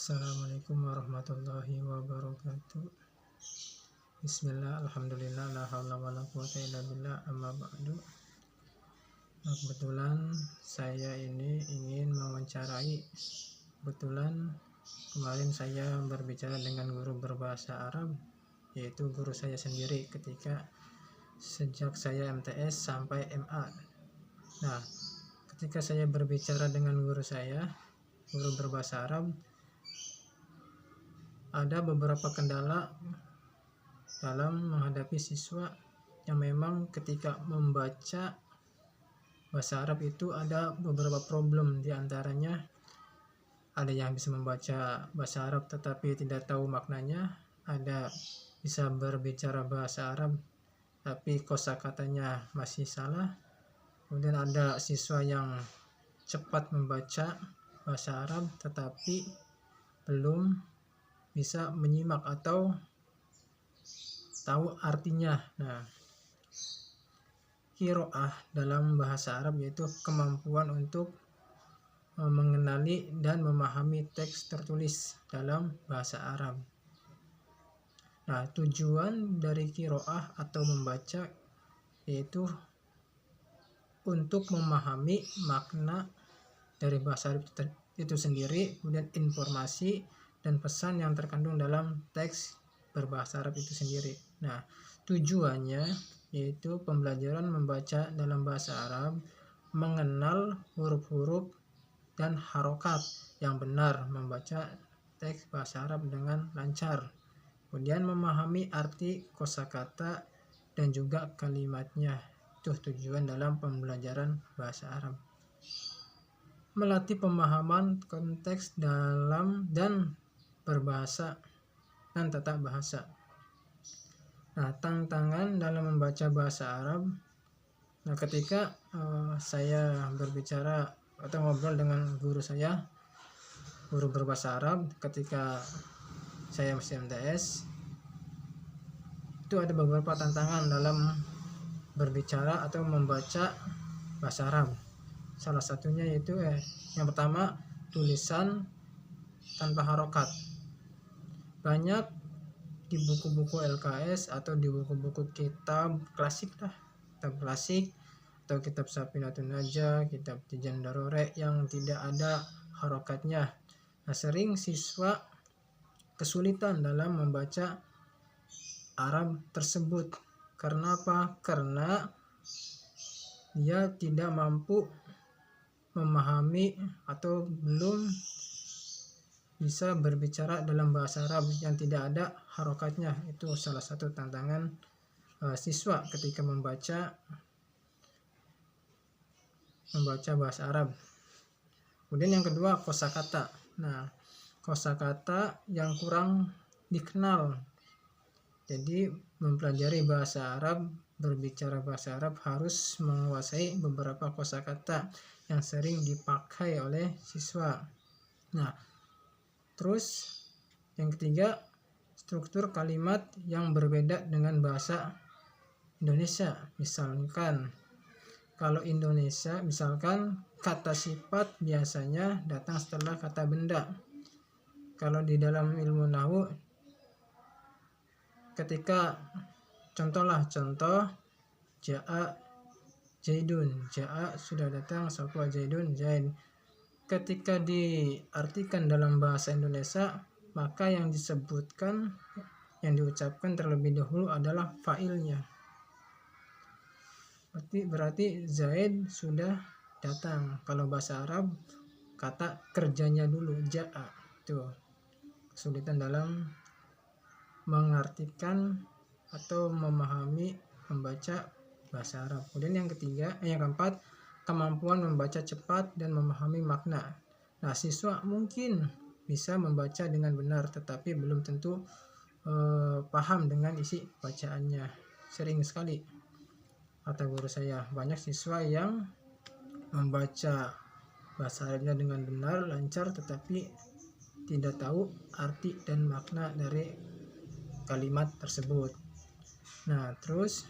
Assalamualaikum warahmatullahi wabarakatuh. Bismillah, alhamdulillah, la haula wala quwwata illa billah, amma ba'du. Nah, kebetulan saya ini ingin mewawancarai. Kebetulan kemarin saya berbicara dengan guru berbahasa Arab, yaitu guru saya sendiri sejak saya MTS sampai MA. Nah, ketika saya berbicara dengan guru berbahasa Arab, ada beberapa kendala dalam menghadapi siswa yang memang ketika membaca bahasa Arab itu ada beberapa problem. Di antaranya ada yang bisa membaca bahasa Arab tetapi tidak tahu maknanya, ada bisa berbicara bahasa Arab tapi kosakatanya masih salah. Kemudian ada siswa yang cepat membaca bahasa Arab tetapi belum bisa menyimak atau tahu artinya. Nah, qiraah dalam bahasa Arab yaitu kemampuan untuk mengenali dan memahami teks tertulis dalam bahasa Arab. Nah, tujuan dari qiraah atau membaca yaitu untuk memahami makna dari bahasa Arab itu sendiri, kemudian informasi dan pesan yang terkandung dalam teks berbahasa Arab itu sendiri. Nah, tujuannya yaitu pembelajaran membaca dalam bahasa Arab, mengenal huruf-huruf dan harokat yang benar, membaca teks bahasa Arab dengan lancar, kemudian memahami arti kosakata dan juga kalimatnya. Itu tujuan dalam pembelajaran bahasa Arab. Melatih pemahaman konteks dalam dan berbahasa dan tata bahasa. Nah, tantangan dalam membaca bahasa Arab. Nah, ketika saya berbicara atau ngobrol dengan guru berbahasa Arab ketika saya masih MTS, itu ada beberapa tantangan dalam berbicara atau membaca bahasa Arab. Salah satunya yaitu yang pertama, tulisan tanpa harokat. Banyak di buku-buku LKS atau di buku-buku kitab klasik atau kitab Safinatun Najah, kitab Tijan Darore yang tidak ada harokatnya. Nah, sering siswa kesulitan dalam membaca Arab tersebut. Karena apa? Karena dia tidak mampu memahami atau belum bisa berbicara dalam bahasa Arab yang tidak ada harokatnya. Itu salah satu tantangan siswa ketika membaca bahasa Arab. Kemudian yang kedua, kosakata. Nah, kosakata yang kurang dikenal. Jadi mempelajari bahasa Arab, berbicara bahasa Arab harus menguasai beberapa kosakata yang sering dipakai oleh siswa. Nah, terus yang ketiga, struktur kalimat yang berbeda dengan bahasa Indonesia. Misalkan kalau Indonesia, misalkan kata sifat biasanya datang setelah kata benda. Kalau di dalam ilmu nahwu, ketika contoh ja'a Zaidun, ja'a sudah datang, sapa Zaidun, Zaid. Ketika diartikan dalam bahasa Indonesia, maka yang disebutkan, yang diucapkan terlebih dahulu adalah fa'ilnya. Berarti Zaid sudah datang. Kalau bahasa Arab, kata kerjanya dulu, ja'a. Itu kesulitan dalam mengartikan atau memahami membaca bahasa Arab. Kemudian yang keempat, kemampuan membaca cepat dan memahami makna. Nah, siswa mungkin bisa membaca dengan benar tetapi belum tentu paham dengan isi bacaannya. Sering sekali kata guru saya, banyak siswa yang membaca bahasa Arabnya dengan benar, lancar, tetapi tidak tahu arti dan makna dari kalimat tersebut. Nah, terus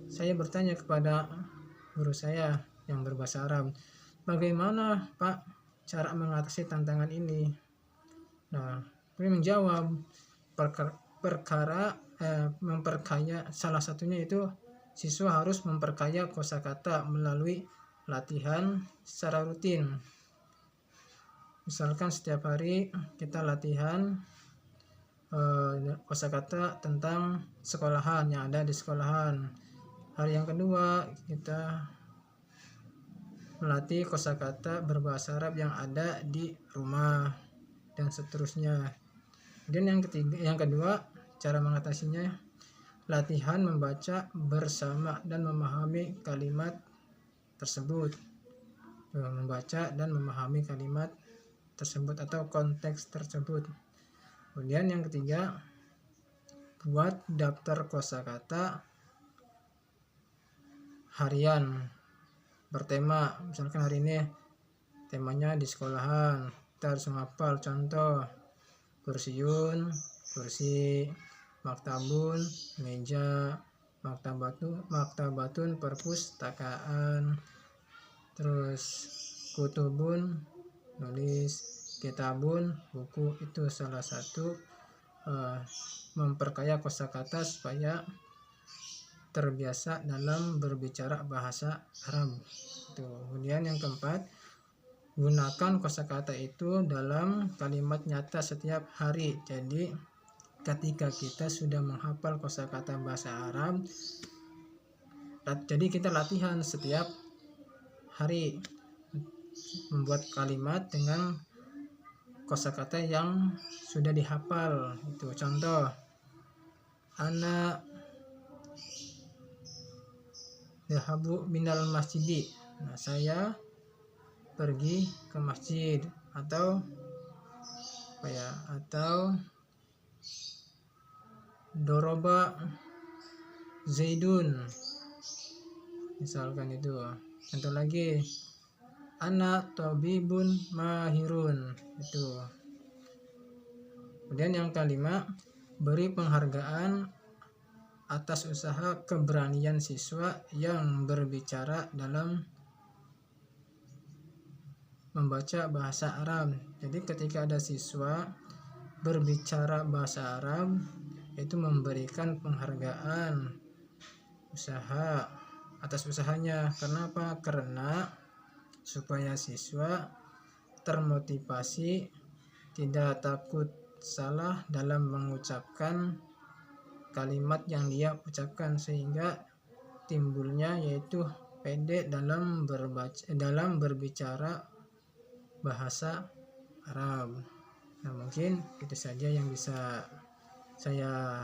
saya bertanya kepada guru saya yang berbahasa Arab, bagaimana Pak cara mengatasi tantangan ini? Nah, ini menjawab memperkaya, salah satunya itu siswa harus memperkaya kosakata melalui latihan secara rutin. Misalkan setiap hari kita latihan kosakata tentang sekolahan yang ada di sekolahan. Hari yang kedua kita melatih kosakata berbahasa Arab yang ada di rumah dan seterusnya. Kemudian yang kedua, cara mengatasinya latihan membaca bersama dan memahami kalimat tersebut. Membaca dan memahami kalimat tersebut atau konteks tersebut. Kemudian yang ketiga, buat daftar kosakata harian bertema. Misalkan hari ini temanya di sekolahan, kita harus menghafal contoh kursiun, kursi, maktabun, meja, maktabatun, perpustakaan, terus kutubun, nulis, kitabun, buku. Itu salah satu memperkaya kosakata supaya terbiasa dalam berbicara bahasa Arab. Kemudian yang keempat, gunakan kosakata itu dalam kalimat nyata setiap hari. Jadi ketika kita sudah menghafal kosakata bahasa Arab, jadi kita latihan setiap hari membuat kalimat dengan kosakata yang sudah dihafal. Itu contoh, ana dhahabu minal masjidi. Nah, saya pergi ke masjid. Atau doroba zaidun, misalkan itu. Contoh lagi, ana tabibun mahirun. Itu. Kemudian yang kelima, beri penghargaan atas usaha keberanian siswa yang berbicara dalam membaca bahasa Arab. Jadi ketika ada siswa berbicara bahasa Arab, itu memberikan penghargaan atas usahanya. Kenapa? Karena supaya siswa termotivasi, tidak takut salah dalam mengucapkan kalimat yang dia ucapkan, sehingga timbulnya yaitu pede dalam berbicara bahasa Arab. Nah, mungkin itu saja yang bisa saya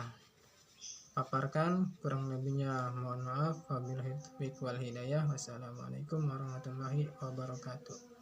paparkan. Kurang lebihnya mohon maaf. Wabillahi taufiq wal hidayah. Wassalamualaikum warahmatullahi wabarakatuh.